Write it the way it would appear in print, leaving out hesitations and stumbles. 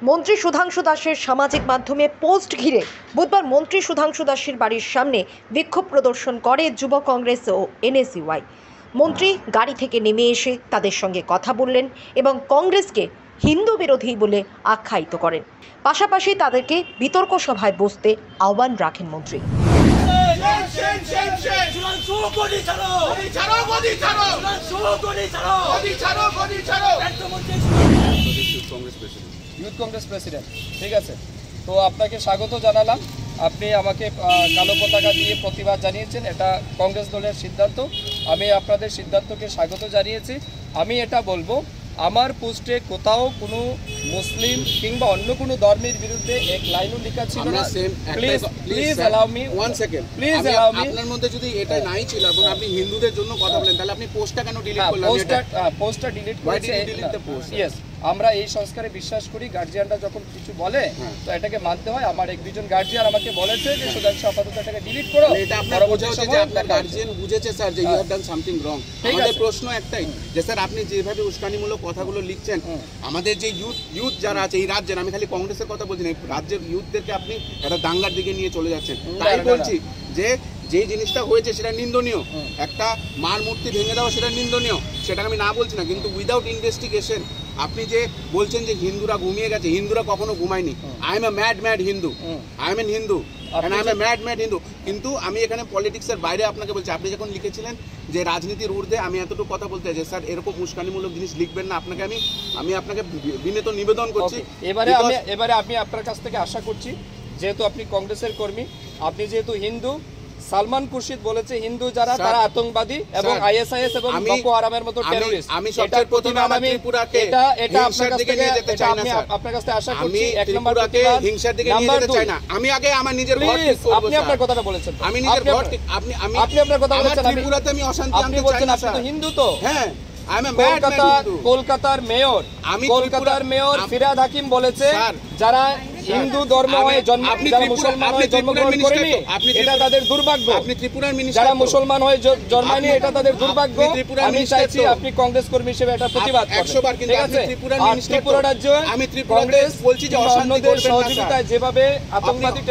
মন্ত্রী সুধাংশু দাসের সামাজিক মাধ্যমে পোস্ট ঘিরে বুধবার মন্ত্রী সুধাংশু দাসের বাড়ির সামনে বিক্ষোভ প্রদর্শন করে যুব কংগ্রেস ও এনএসইউআই। মন্ত্রী গাড়ি থেকে নেমে এসে তাদের সঙ্গে কথা বললেন এবং কংগ্রেসকে হিন্দু বিরোধী বলে আখ্যায়িত করেন। পাশাপাশি তাদেরকে বিতর্ক সভায় বসতে আহ্বান রাখেন মন্ত্রী। ইউথ কংগ্রেস প্রেসিডেন্ট, ঠিক আছে। তো আপনাকে স্বাগত জানালাম। আপনি আমাকে কালো পতাকা দিয়ে প্রতিবাদ জানিয়েছেন, এটা কংগ্রেস দলের সিদ্ধান্ত। আমি আপনাদের সিদ্ধান্তকে স্বাগত জানিয়েছি। আমি এটা বলবো, আমার পোস্টে কোথাও কোনো মুসলিম কিংবা অন্য কোনো ধর্মের বিরুদ্ধে এক লাইনও লেখা ছিল না। Please allow me one second, please allow me. আপনার মধ্যে যদি এটা নাই ছিল এবং আপনি হিন্দুদের জন্য কথা বলেন, তাহলে আপনি পোস্টটা কেন ডিলিট করলেন? পোস্টটা ডিলিট করেছে। ইয়েস, আমরা এই সংস্কারে বিশ্বাস করি। গার্জিয়ানরা যখন কিছু বলে তো এটাকে মানতে হয়। আমার এক দুজন গার্জিয়ান আমাকে বলেছে যে সুধাংশু আপাতত এটাকে ডিলিট করো। এটা আপনার বোঝা হচ্ছে যে আপনার গার্জিয়ান বুঝেছে স্যার যে you have done something wrong. আমাদের প্রশ্ন একটাই যে স্যার আপনি যেভাবে উস্কানিমূলক কথাগুলো লিখছেন, আমাদের যে ইউথ যারা আছে এই রাজ্যের, আমি খালি কংগ্রেসের কথা বলছি না, রাজ্যের ইউথদেরকে আপনি একটা দাঙ্গার দিকে নিয়ে চলে যাচ্ছেন। তাই বলছি যে যে জিনিসটা হয়েছে সেটা নিন্দনীয়। একটা মার মূর্তি ভেঙে দেওয়া সেটা নিন্দনীয়, সেটা আমি না বলছি না, কিন্তু উইদাউট ইনভেস্টিগেশন আপনি যে বলছেন যে হিন্দুরা ঘুমিয়ে গেছে, হিন্দুরা কখনো ঘুমায়নি। I am a mad Hindu, I am an Hindu, I am a mad Hindu. কিন্তু আমি এখানে পলিটিক্সের বাইরে আপনাকে বলছি, আপনি যখন লিখেছিলেন যে রাজনীতির ঊর্ধ্বে, আমি এতটুকু কথা বলতে চাই যে স্যার এরকম উস্কানিমূলক জিনিস লিখবেন না। আমি আপনাকে বিনীত নিবেদন করছি। এবারে আমি আপনার কাছ থেকে আশা করছি, যেহেতু আপনি কংগ্রেসের কর্মী, আপনি যেহেতু হিন্দু, সালমান খুরশিদ বলেছে হিন্দু যারা তারা আতঙ্কবাদী এবং আইএসআইএস এবং বকো হারামের মতো টেররিস্ট। আমি সবচেয়ে প্রথমে আমি ত্রিপুরাকে এটা আপনার কাছ থেকে যেতে চাই না স্যার। আপনার কাছে আশা করছি এক নম্বর প্রতিবাদ, হিংসার দিকে নিয়ে যেতে চাই না। আমি আগে আমার নিজের ঘর ঠিক করব। আপনি আপনার কথাটা বলেছেন, আমি নিজের ঘর ঠিক, আপনি আপনার কথা বলেছেন। ত্রিপুরাতে আমি অশান্তি আনতে চাই না। আপনি তো হিন্দু তো? হ্যাঁ, কলকাতার মেয়র ফিরহাদ হাকিম বলেছে যারা হিন্দু ধর্ম হয়ে যারা মুসলমান হয়ে জন্মগ্রহণ করেনি এটা তাদের দুর্ভাগ্য। আপনি ত্রিপুরার মিনিস্টার, যারা মুসলমান হয়ে জন্মায়নি এটা তাদের দুর্ভাগ্য। আমি চাইছি আপনি কংগ্রেস কর্মী হিসেবে এটা প্রতিবাদ করবেন। 100 বার। কিন্তু আপনি ত্রিপুরার মিনিস্টার, ত্রিপুরা রাজ্য আমি ত্রিপুরাতে বলছি যে অশান্তি করবেন না। সহযোগিতায় যেভাবে আতঙ্কবাদী